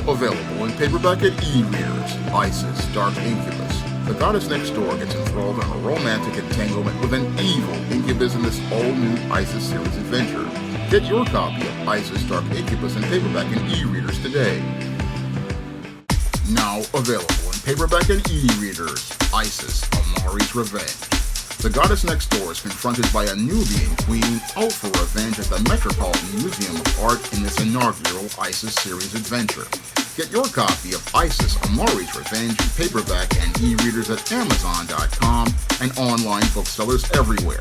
Available in paperback at e-readers, Isis, Dark Incubus. The goddess next door gets enthralled in a romantic entanglement with an evil incubus in this all-new Isis series adventure. Get your copy of Isis, Dark Incubus in paperback and e-readers today. Now available in paperback and e-readers, Isis, Amari's Revenge. The goddess next door is confronted by a Nubian queen out for revenge at the Metropolitan Museum of Art in this inaugural Isis series adventure. Get your copy of Isis, Amari's Revenge in paperback and e-readers at Amazon.com and online booksellers everywhere.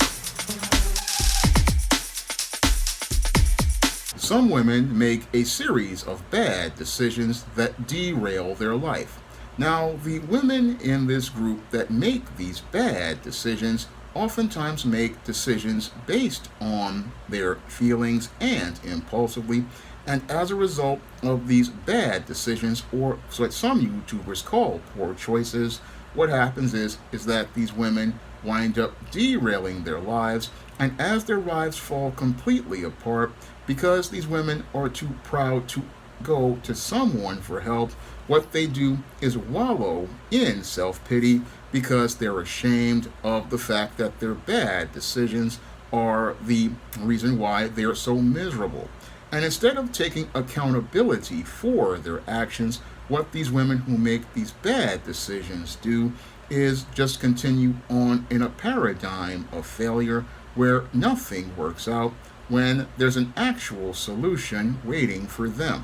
Some women make a series of bad decisions that derail their life. Now, the women in this group that make these bad decisions oftentimes make decisions based on their feelings and impulsively, and as a result of these bad decisions, or what some YouTubers call poor choices, what happens is that these women wind up derailing their lives, and as their lives fall completely apart, because these women are too proud to go to someone for help, what they do is wallow in self-pity because they're ashamed of the fact that their bad decisions are the reason why they are so miserable. And instead of taking accountability for their actions, what these women who make these bad decisions do is just continue on in a paradigm of failure where nothing works out when there's an actual solution waiting for them.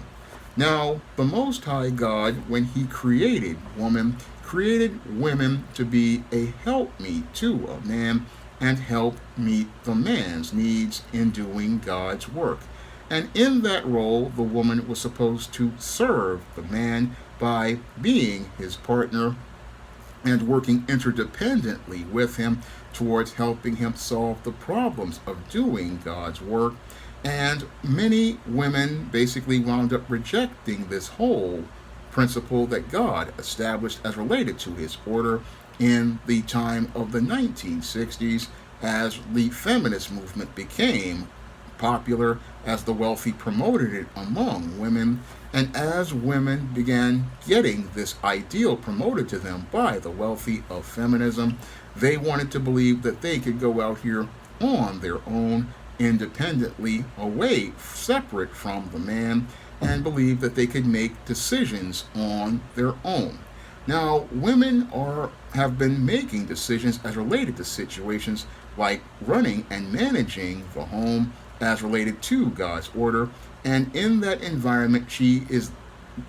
Now, the Most High God, when He created women to be a helpmeet to a man and help meet the man's needs in doing God's work. And in that role, the woman was supposed to serve the man by being his partner and working interdependently with him towards helping him solve the problems of doing God's work. And many women basically wound up rejecting this whole principle that God established as related to His order in the time of the 1960s as the feminist movement became popular, as the wealthy promoted it among women, and as women began getting this ideal promoted to them by the wealthy of feminism, they wanted to believe that they could go out here on their own, independently, away, separate from the man, and believe that they could make decisions on their own. Now, women have been making decisions as related to situations like running and managing the home as related to God's order, and in that environment, she is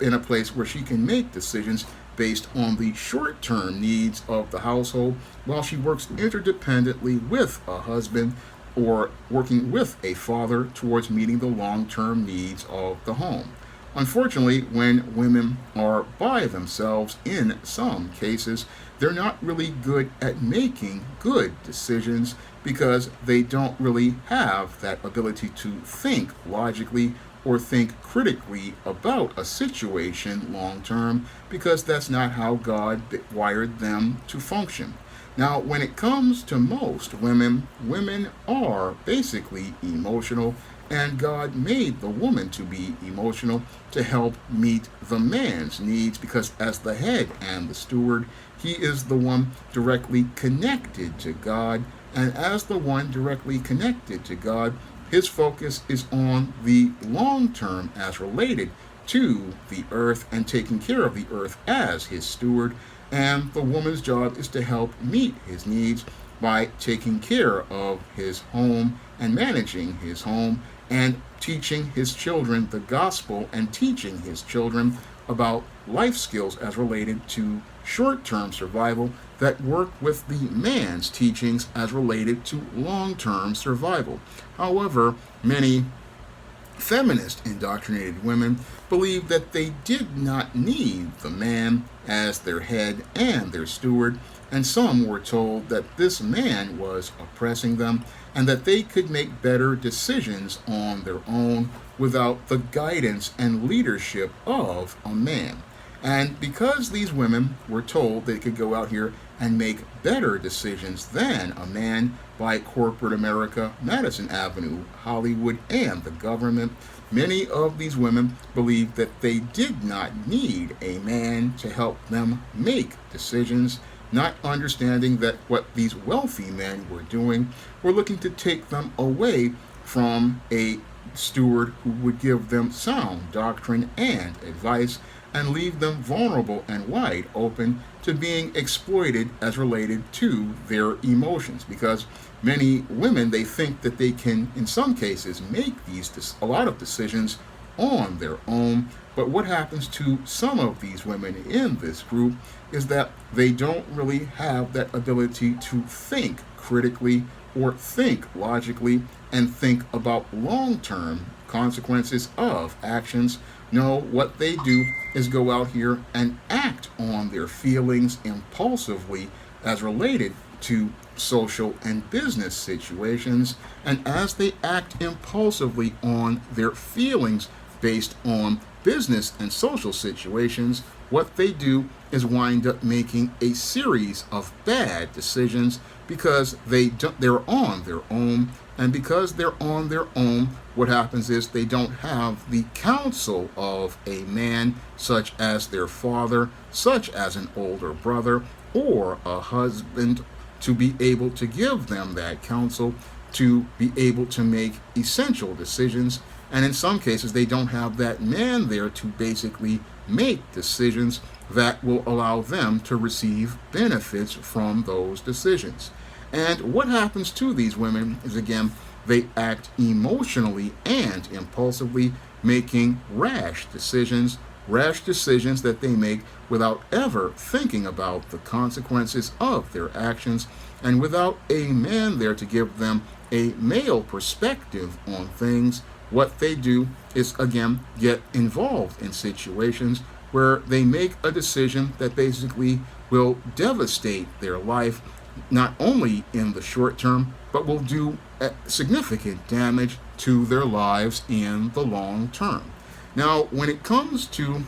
in a place where she can make decisions based on the short-term needs of the household while she works interdependently with a husband or working with a father towards meeting the long-term needs of the home. Unfortunately, when women are by themselves, in some cases, they're not really good at making good decisions because they don't really have that ability to think logically or think critically about a situation long-term, because that's not how God wired them to function. Now, when it comes to most women, women are basically emotional, and God made the woman to be emotional to help meet the man's needs, because as the head and the steward, he is the one directly connected to God, and as the one directly connected to God, his focus is on the long term as related to the earth and taking care of the earth as his steward. And the woman's job is to help meet his needs by taking care of his home and managing his home and teaching his children the gospel and teaching his children about life skills as related to short-term survival that work with the man's teachings as related to long-term survival. However, many feminist indoctrinated women believed that they did not need the man as their head and their steward, and some were told that this man was oppressing them and that they could make better decisions on their own without the guidance and leadership of a man. And because these women were told they could go out here and make better decisions than a man by corporate America, Madison Avenue, Hollywood, and the government, many of these women believed that they did not need a man to help them make decisions, not understanding that what these wealthy men were doing were looking to take them away from a steward who would give them sound doctrine and advice and leave them vulnerable and wide open to being exploited as related to their emotions, because many women, they think that they can in some cases make a lot of decisions on their own. But what happens to some of these women in this group is that they don't really have that ability to think critically or think logically and think about long-term consequences of actions. No, what they do is go out here and act on their feelings impulsively as related to social and business situations. And as they act impulsively on their feelings based on business and social situations, what they do is wind up making a series of bad decisions because they're on their own. And because they're on their own, what happens is they don't have the counsel of a man, such as their father, such as an older brother, or a husband, to be able to give them that counsel, to be able to make essential decisions. And in some cases, they don't have that man there to basically make decisions that will allow them to receive benefits from those decisions. And what happens to these women is, again, they act emotionally and impulsively, making rash decisions that they make without ever thinking about the consequences of their actions, and without a man there to give them a male perspective on things. What they do is, again, get involved in situations where they make a decision that basically will devastate their life, not only in the short term, but will do significant damage to their lives in the long term. Now, when it comes to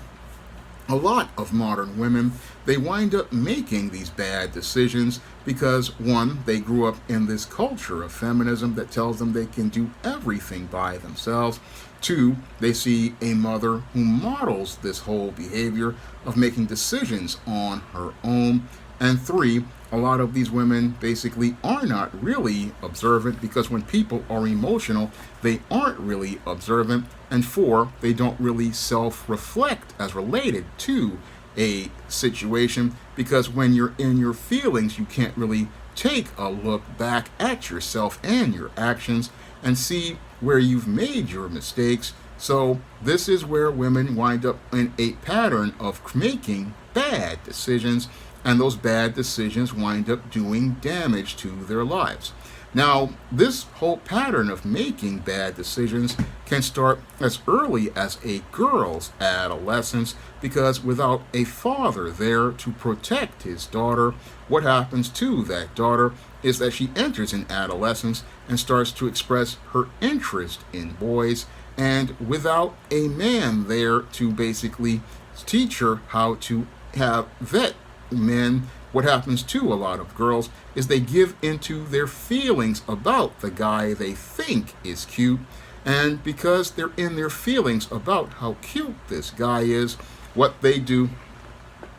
a lot of modern women, they wind up making these bad decisions because, one, they grew up in this culture of feminism that tells them they can do everything by themselves. Two, they see a mother who models this whole behavior of making decisions on her own. And three, a lot of these women basically are not really observant, because when people are emotional, they aren't really observant. And four, they don't really self-reflect as related to a situation, because when you're in your feelings, you can't really take a look back at yourself and your actions and see where you've made your mistakes. So this is where women wind up in a pattern of making bad decisions, and those bad decisions wind up doing damage to their lives. Now, this whole pattern of making bad decisions can start as early as a girl's adolescence, because without a father there to protect his daughter, what happens to that daughter is that she enters in adolescence and starts to express her interest in boys, and without a man there to basically teach her how to vet men, what happens to a lot of girls is they give into their feelings about the guy they think is cute. And because they're in their feelings about how cute this guy is, what they do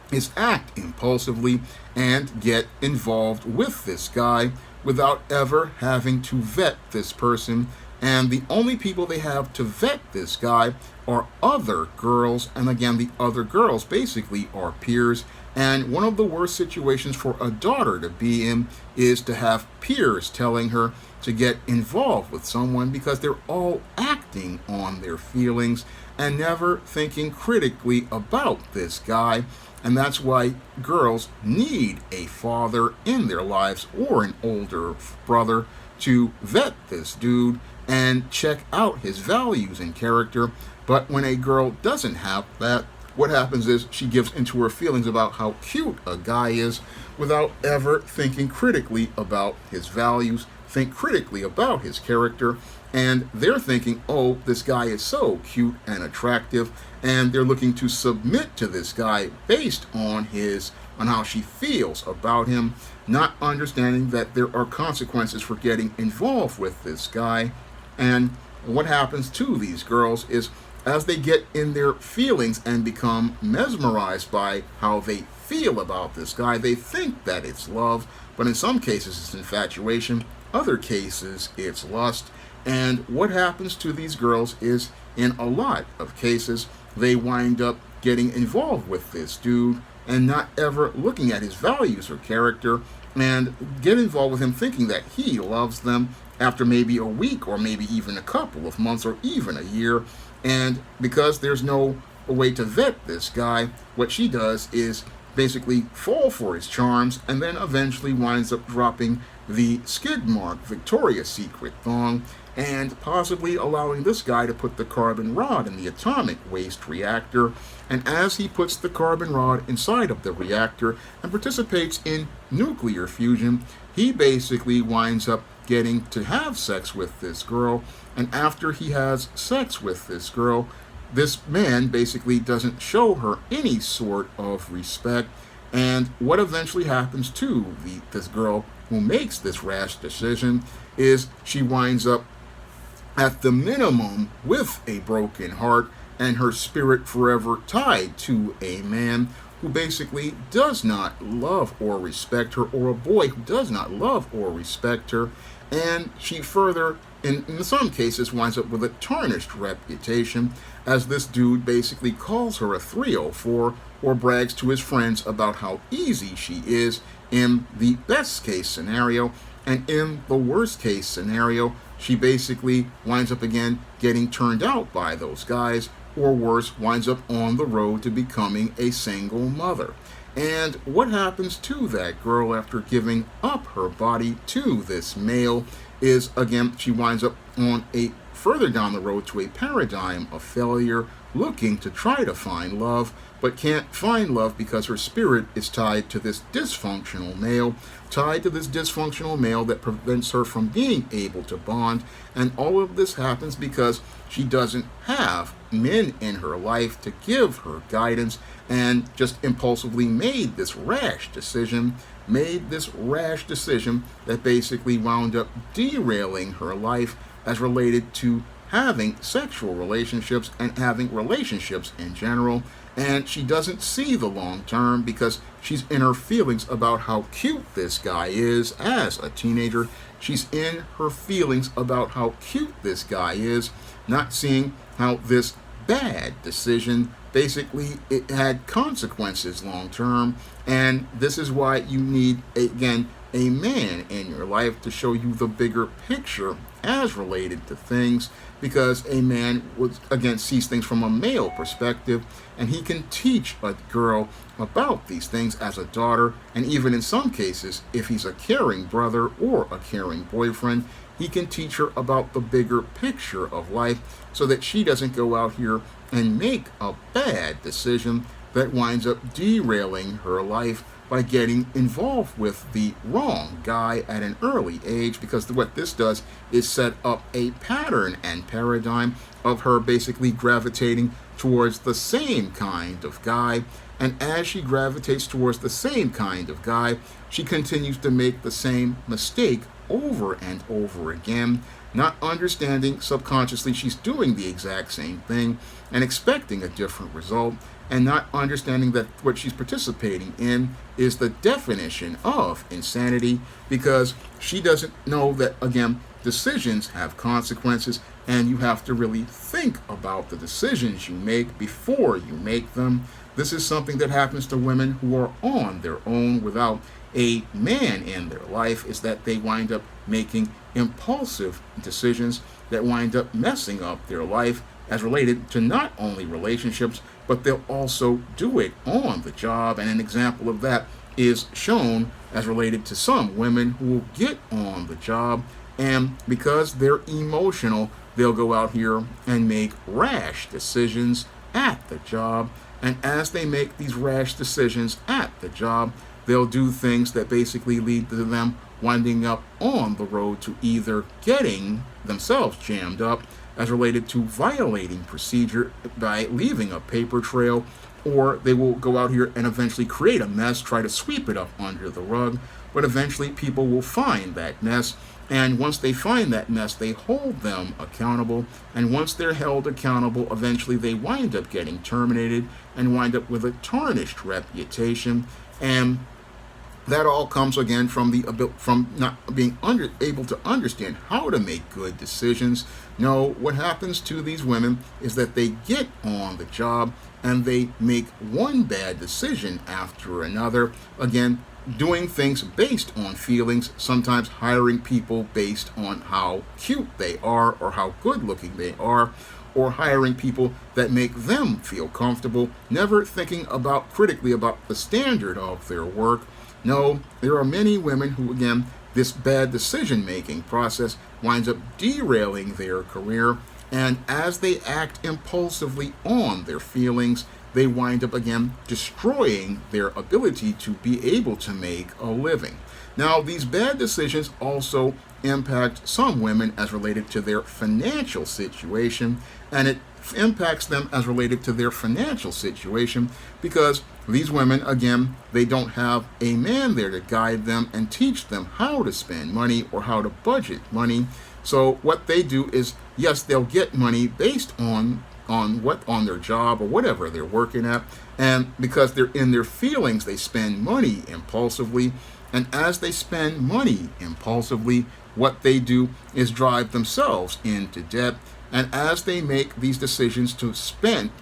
is act impulsively and get involved with this guy without ever having to vet this person. And the only people they have to vet this guy are other girls. And again, the other girls basically are peers. And one of the worst situations for a daughter to be in is to have peers telling her to get involved with someone, because they're all acting on their feelings and never thinking critically about this guy. And that's why girls need a father in their lives, or an older brother, to vet this dude and check out his values and character. But when a girl doesn't have that, what happens is she gives into her feelings about how cute a guy is without ever thinking critically about his values, think critically about his character, and they're thinking, oh, this guy is so cute and attractive, and they're looking to submit to this guy based on how she feels about him, not understanding that there are consequences for getting involved with this guy. And what happens to these girls is, as they get in their feelings and become mesmerized by how they feel about this guy, they think that it's love, but in some cases it's infatuation, other cases it's lust. And what happens to these girls is, in a lot of cases, they wind up getting involved with this dude and not ever looking at his values or character, and get involved with him thinking that he loves them after maybe a week or maybe even a couple of months or even a year. And because there's no way to vet this guy, what she does is basically fall for his charms, and then eventually winds up dropping the skid mark Victoria's Secret thong, and possibly allowing this guy to put the carbon rod in the atomic waste reactor. And as he puts the carbon rod inside of the reactor and participates in nuclear fusion, he basically winds up getting to have sex with this girl. And after he has sex with this girl, this man basically doesn't show her any sort of respect. And what eventually happens to this girl who makes this rash decision is she winds up at the minimum with a broken heart and her spirit forever tied to a man who basically does not love or respect her, or a boy who does not love or respect her. And she further, in some cases, winds up with a tarnished reputation, as this dude basically calls her a 304 or brags to his friends about how easy she is in the best case scenario. And in the worst case scenario, she basically winds up again getting turned out by those guys, or worse, winds up on the road to becoming a single mother. And what happens to that girl after giving up her body to this male is, again, she winds up on a further down the road to a paradigm of failure, looking to try to find love, but can't find love because her spirit is tied to this dysfunctional male, that prevents her from being able to bond. And all of this happens because she doesn't have men in her life to give her guidance, and just impulsively made this rash decision that basically wound up derailing her life as related to having sexual relationships and having relationships in general. And she doesn't see the long term because she's in her feelings about how cute this guy is as a teenager. She's in her feelings about how cute this guy is, not seeing how this bad decision basically it had consequences long term. And this is why you need, again, a man in your life to show you the bigger picture as related to things, because a man would, again, sees things from a male perspective, and he can teach a girl about these things as a daughter, and even in some cases, if he's a caring brother or a caring boyfriend, he can teach her about the bigger picture of life so that she doesn't go out here and make a bad decision that winds up derailing her life by getting involved with the wrong guy at an early age, because what this does is set up a pattern and paradigm of her basically gravitating towards the same kind of guy. And as she gravitates towards the same kind of guy, she continues to make the same mistake over and over again, not understanding subconsciously she's doing the exact same thing and expecting a different result, and not understanding that what she's participating in is the definition of insanity, because she doesn't know that, again, decisions have consequences, and you have to really think about the decisions you make before you make them. This is something that happens to women who are on their own without a man in their life, is that they wind up making impulsive decisions that wind up messing up their life as related to not only relationships, but they'll also do it on the job. And an example of that is shown as related to some women who will get on the job, and because they're emotional, they'll go out here and make rash decisions at the job. And as they make these rash decisions at the job, they'll do things that basically lead to them winding up on the road to either getting themselves jammed up as related to violating procedure by leaving a paper trail, or they will go out here and eventually create a mess, try to sweep it up under the rug, but eventually people will find that mess. And once they find that mess, they hold them accountable. And once they're held accountable, eventually they wind up getting terminated and wind up with a tarnished reputation. And that all comes again from not being able to understand how to make good decisions. No, what happens to these women is that they get on the job and they make one bad decision after another. Again, doing things based on feelings, sometimes hiring people based on how cute they are or how good looking they are, or hiring people that make them feel comfortable, never thinking about critically about the standard of their work. No, there are many women who, again, this bad decision making process winds up derailing their career, and as they act impulsively on their feelings, they wind up again destroying their ability to be able to make a living. Now, these bad decisions also impact some women as related to their financial situation, and it impacts them as related to their financial situation because these women, again, they don't have a man there to guide them and teach them how to spend money or how to budget money. So what they do is, yes, they'll get money based on their job or whatever they're working at, and because they're in their feelings, they spend money impulsively. And as they spend money impulsively, what they do is drive themselves into debt. And as they make these decisions to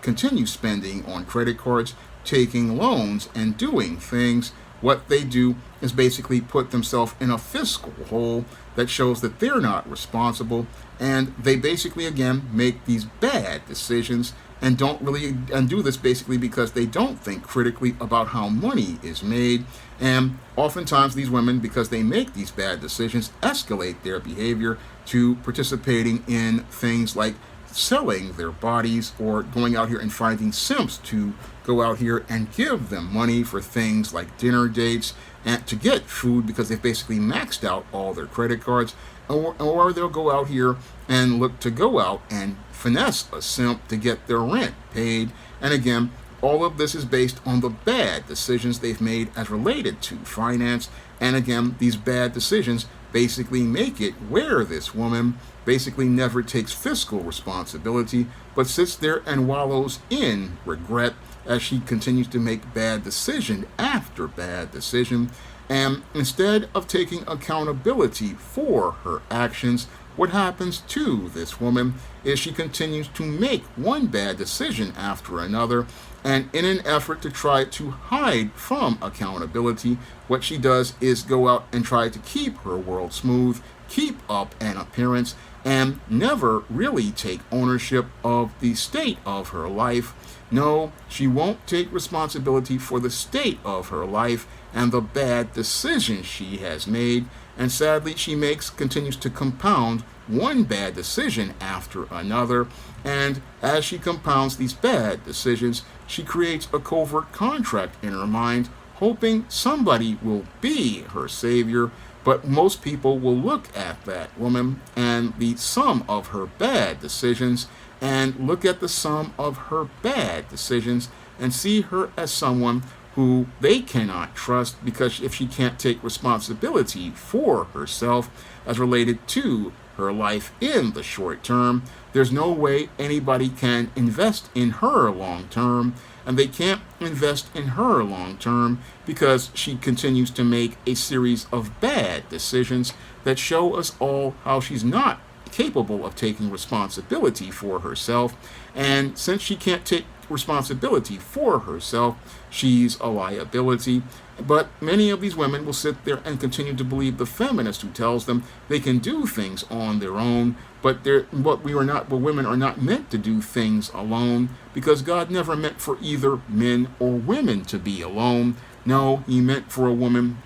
continue spending on credit cards, taking loans, and doing things, what they do is basically put themselves in a fiscal hole that shows that they're not responsible. And they basically, again, make these bad decisions and do this basically because they don't think critically about how money is made. And oftentimes these women, because they make these bad decisions, escalate their behavior to participating in things like selling their bodies or going out here and finding simps to go out here and give them money for things like dinner dates and to get food because they've basically maxed out all their credit cards, or they'll go out here and look to go out and finesse a simp to get their rent paid. And again, all of this is based on the bad decisions they've made as related to finance. And again, these bad decisions basically make it where this woman basically never takes fiscal responsibility, but sits there and wallows in regret as she continues to make bad decision after bad decision. And instead of taking accountability for her actions, what happens to this woman is she continues to make one bad decision after another, and in an effort to try to hide from accountability, what she does is go out and try to keep her world smooth, keep up an appearance, and never really take ownership of the state of her life. No, she won't take responsibility for the state of her life and the bad decisions she has made. And sadly, she continues to compound one bad decision after another. And as she compounds these bad decisions, she creates a covert contract in her mind, hoping somebody will be her savior. But most people will look at that woman and the sum of her bad decisions and look at the sum of her bad decisions and see her as someone who they cannot trust, because if she can't take responsibility for herself as related to her life in the short term, there's no way anybody can invest in her long term, and they can't invest in her long term because she continues to make a series of bad decisions that show us all how she's not capable of taking responsibility for herself. And since she can't take responsibility for herself, she's a liability. But many of these women will sit there and continue to believe the feminist who tells them they can do things on their own, but women are not meant to do things alone, because God never meant for either men or women to be alone. No, He meant for a woman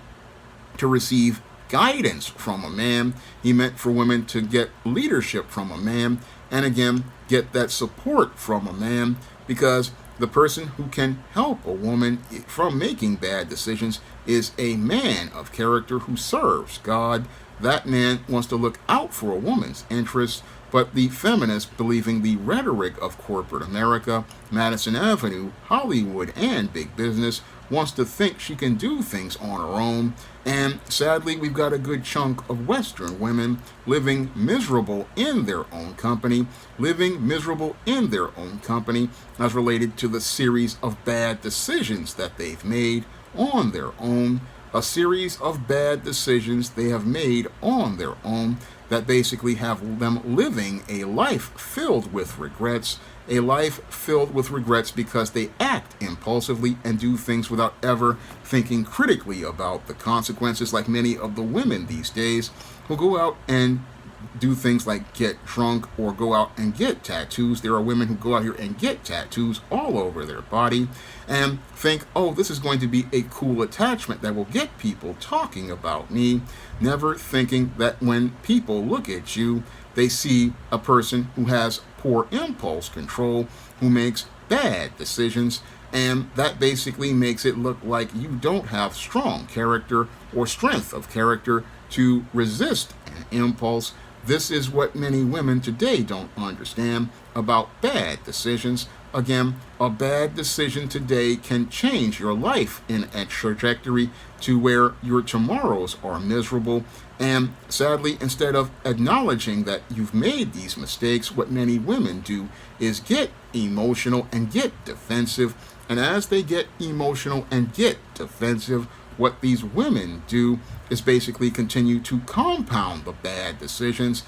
to receive guidance from a man. He meant for women to get leadership from a man, and again, get that support from a man, because The person who can help a woman from making bad decisions is a man of character who serves God. That man wants to look out for a woman's interests, but the feminists, believing the rhetoric of corporate America, Madison Avenue, Hollywood, and big business, wants to think she can do things on her own. And sadly, we've got a good chunk of Western women living miserable in their own company, as related to the series of bad decisions that they've made on their own. A series of bad decisions they have made on their own that basically have them living a life filled with regrets, because they act impulsively and do things without ever thinking critically about the consequences, like many of the women these days who go out and do things like get drunk or go out and get tattoos. There are women who go out here and get tattoos all over their body and think, oh, this is going to be a cool attachment that will get people talking about me, never thinking that when people look at you, they see a person who has poor impulse control, who makes bad decisions, and that basically makes it look like you don't have strong character or strength of character to resist an impulse. This is what many women today don't understand about bad decisions. Again, a bad decision today can change your life in a trajectory to where your tomorrows are miserable. And sadly, instead of acknowledging that you've made these mistakes, what many women do is get emotional and get defensive. And as they get emotional and get defensive, what these women do is basically continue to compound the bad decisions,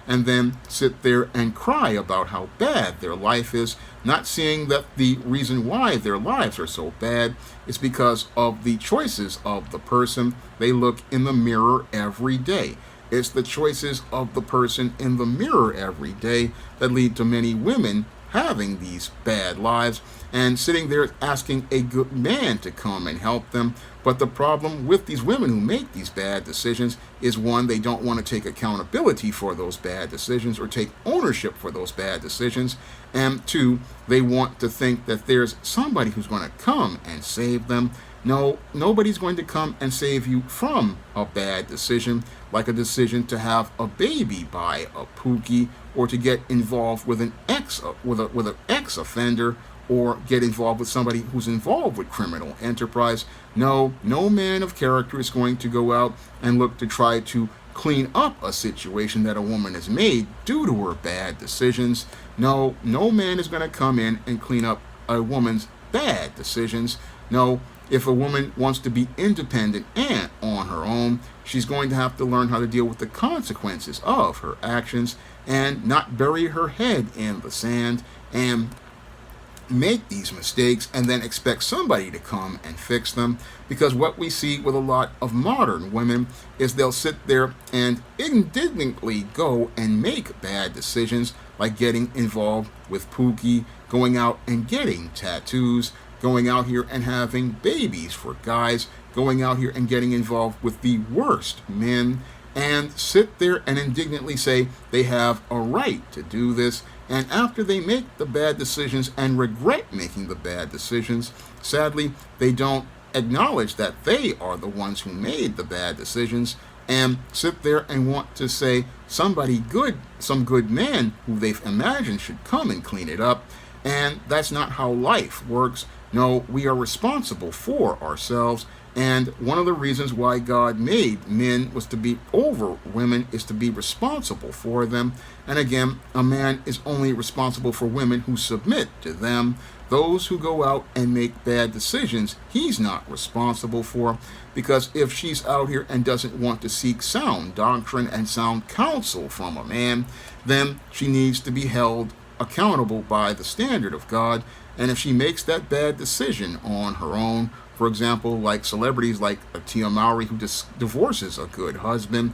and then sit there and cry about how bad their life is, not seeing that the reason why their lives are so bad is because of the choices of the person they look in the mirror every day. It's the choices of the person in the mirror every day that lead to many women having these bad lives and sitting there asking a good man to come and help them. But the problem with these women who make these bad decisions is, one, they don't want to take accountability for those bad decisions or take ownership for those bad decisions. And two, they want to think that there's somebody who's going to come and save them. No, nobody's going to come and save you from a bad decision, like a decision to have a baby by a Pookie, or to get involved with an ex-offender, or get involved with somebody who's involved with criminal enterprise. No man of character is going to go out and look to try to clean up a situation that a woman has made due to her bad decisions. No man is going to come in and clean up a woman's bad decisions. No, if a woman wants to be independent and on her own, she's going to have to learn how to deal with the consequences of her actions and not bury her head in the sand and make these mistakes and then expect somebody to come and fix them. Because what we see with a lot of modern women is they'll sit there and indignantly go and make bad decisions, like getting involved with Pookie, going out and getting tattoos, going out here and having babies for guys, going out here and getting involved with the worst men, and sit there and indignantly say they have a right to do this. And after they make the bad decisions and regret making the bad decisions, sadly, they don't acknowledge that they are the ones who made the bad decisions, and sit there and want to say somebody good, some good man who they've imagined should come and clean it up. And that's not how life works. No, we are responsible for ourselves. And one of the reasons why God made men was to be over women, is to be responsible for them. And again, a man is only responsible for women who submit to them. Those who go out and make bad decisions, he's not responsible for, because if she's out here and doesn't want to seek sound doctrine and sound counsel from a man, then she needs to be held accountable by the standard of God. And if she makes that bad decision on her own, for example, like celebrities like Tia Mowry, who divorces a good husband,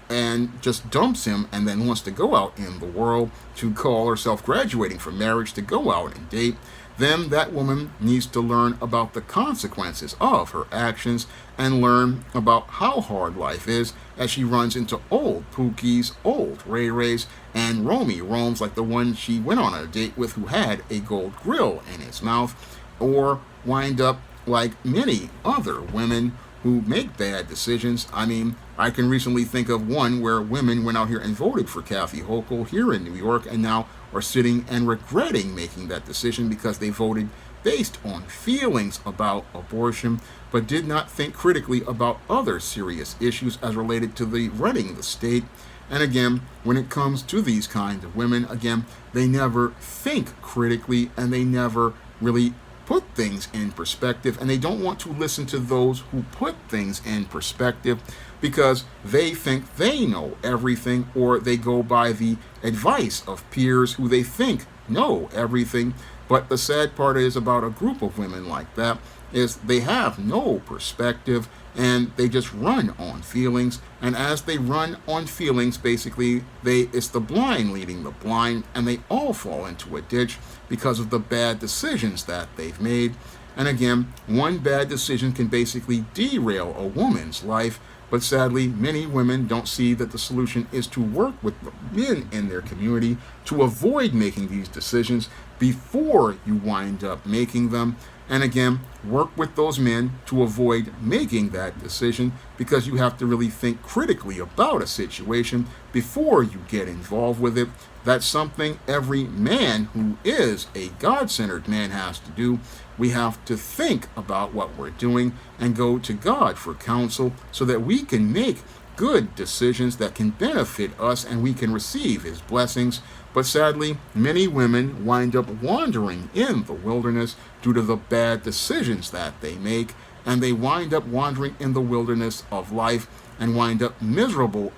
and just dumps him and then wants to go out in the world to call herself graduating from marriage to go out and date, then that woman needs to learn about the consequences of her actions and learn about how hard life is as she runs into old Pookies, old Ray Rays, and Romy Roams like the one she went on a date with who had a gold grill in his mouth, or wind up like many other women who make bad decisions. I mean, I can recently think of one where women went out here and voted for Kathy Hochul here in New York and now are sitting and regretting making that decision because they voted based on feelings about abortion, but did not think critically about other serious issues as related to the running the state. And again, when it comes to these kinds of women, again, they never think critically and they never really put things in perspective, and they don't want to listen to those who put things in perspective because they think they know everything, or they go by the advice of peers who they think know everything. But the sad part is about a group of women like that is they have no perspective and they just run on feelings, and as they run on feelings, basically it's the blind leading the blind, and they all fall into a ditch because of the bad decisions that they've made. And again, one bad decision can basically derail a woman's life, but sadly many women don't see that the solution is to work with the men in their community to avoid making these decisions before you wind up making them. And again, work with those men to avoid making that decision, because you have to really think critically about a situation before you get involved with it. That's something every man who is a God-centered man has to do. We have to think about what we're doing and go to God for counsel so that we can make good decisions that can benefit us and we can receive his blessings. But sadly, many women wind up wandering in the wilderness due to the bad decisions that they make, and they wind up wandering in the wilderness of life and wind up miserable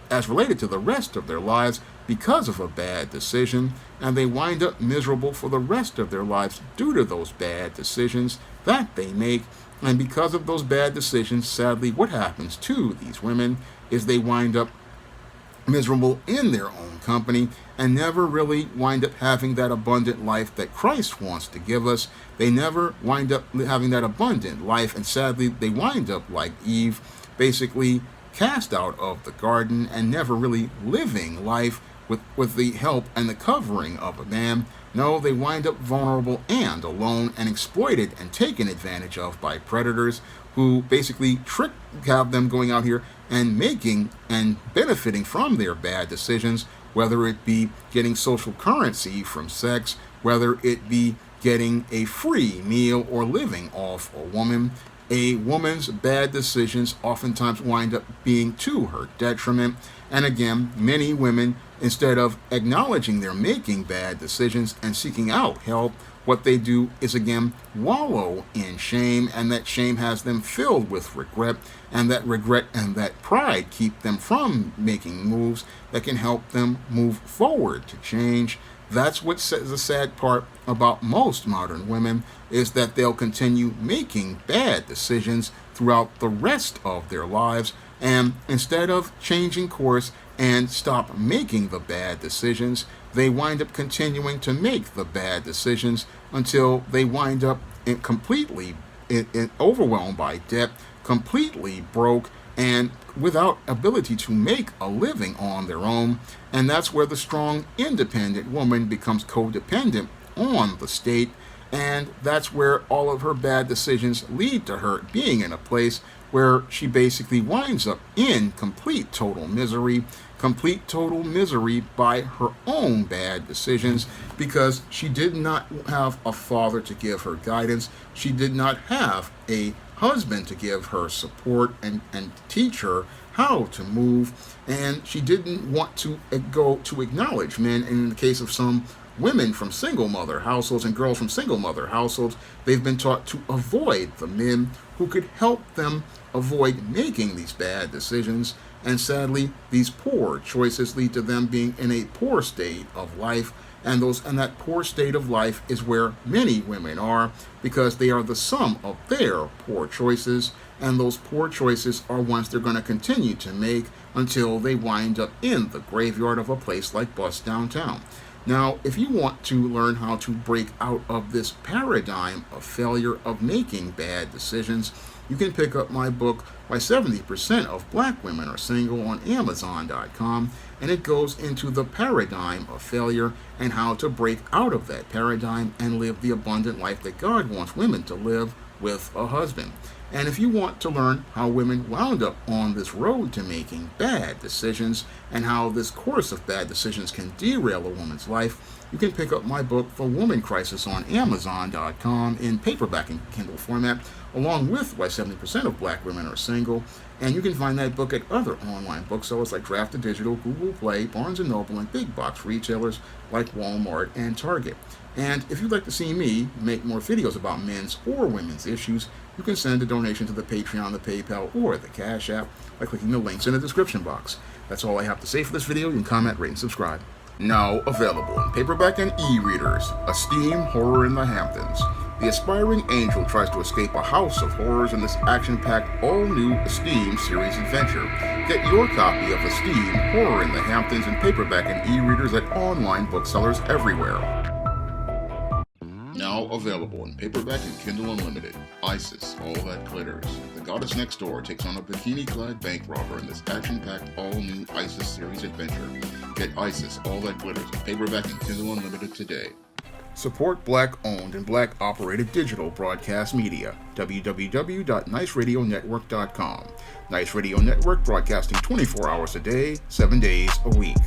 as related to the rest of their lives because of a bad decision, and they wind up miserable for the rest of their lives due to those bad decisions that they make. And because of those bad decisions, sadly, what happens to these women is they wind up miserable in their own company and never really wind up having that abundant life that Christ wants to give us. They never wind up having that abundant life, and sadly, they wind up like Eve, basically cast out of the garden and never really living life with the help and the covering of a man. No, they wind up vulnerable and alone and exploited and taken advantage of by predators who basically have them going out here and making and benefiting from their bad decisions, whether it be getting social currency from sex, whether it be getting a free meal or living off a woman. A woman's bad decisions oftentimes wind up being to her detriment. And again, many women, instead of acknowledging they're making bad decisions and seeking out help, what they do is again wallow in shame, and that shame has them filled with regret, and that regret and that pride keep them from making moves that can help them move forward to change. That's what's the sad part about most modern women, is that they'll continue making bad decisions throughout the rest of their lives, and instead of changing course and stop making the bad decisions, they wind up continuing to make the bad decisions until they wind up completely overwhelmed by debt, completely broke, and without ability to make a living on their own. And that's where the strong, independent woman becomes codependent on the state, and that's where all of her bad decisions lead to her being in a place where she basically winds up in complete total misery by her own bad decisions, because she did not have a father to give her guidance. She did not have a husband to give her support and teach her how to move, and she didn't want to go to acknowledge men. And in the case of some women from single mother households and girls from single mother households, they've been taught to avoid the men who could help them avoid making these bad decisions. And sadly, these poor choices lead to them being in a poor state of life. And that poor state of life is where many women are, because they are the sum of their poor choices. and those poor choices are ones they're going to continue to make until they wind up in the graveyard of a place like Bust Downtown. Now, if you want to learn how to break out of this paradigm of failure of making bad decisions, you can pick up my book, Why 70% of Black Women Are Single, on Amazon.com, and it goes into the paradigm of failure and how to break out of that paradigm and live the abundant life that God wants women to live with a husband. And if you want to learn how women wound up on this road to making bad decisions and how this course of bad decisions can derail a woman's life, you can pick up my book, The Woman Crisis, on Amazon.com in paperback and Kindle format, along with Why 70% of Black Women Are Single. And you can find that book at other online booksellers like Draft Digital, Google Play, Barnes & Noble, and big box retailers like Walmart and Target. And if you'd like to see me make more videos about men's or women's issues, you can send a donation to the Patreon, the PayPal, or the Cash App by clicking the links in the description box. That's all I have to say for this video. You can comment, rate, and subscribe. Now available in paperback and e-readers, Esteem Horror in the Hamptons. The aspiring angel tries to escape a house of horrors in this action-packed, all-new Esteem series adventure. Get your copy of Esteem Horror in the Hamptons in paperback and e-readers at online booksellers everywhere. Now available in paperback and Kindle Unlimited, Isis, All That Glitters. The goddess next door takes on a bikini-clad bank robber in this action-packed, all-new Isis series adventure. Get Isis, All That Glitters in paperback and Kindle Unlimited today. Support Black-owned and Black-operated digital broadcast media. www.niceradionetwork.com. Nice Radio Network, broadcasting 24 hours a day, 7 days a week.